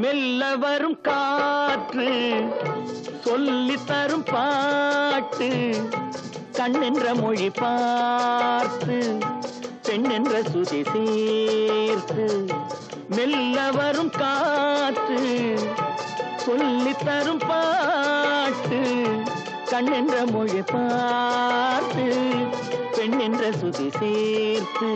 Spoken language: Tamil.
மெல்ல வரும் காற்று சொல்லி தரும் பாட்டு கண்ணென்ற மொழி பார்த்து பெண்ணென்ற சுதி சேர்த்து மெல்ல வரும் காற்று சொல்லி தரும் பாட்டு கண்ணென்ற மொழி பார்த்து பெண்ணென்ற சுதி சேர்த்து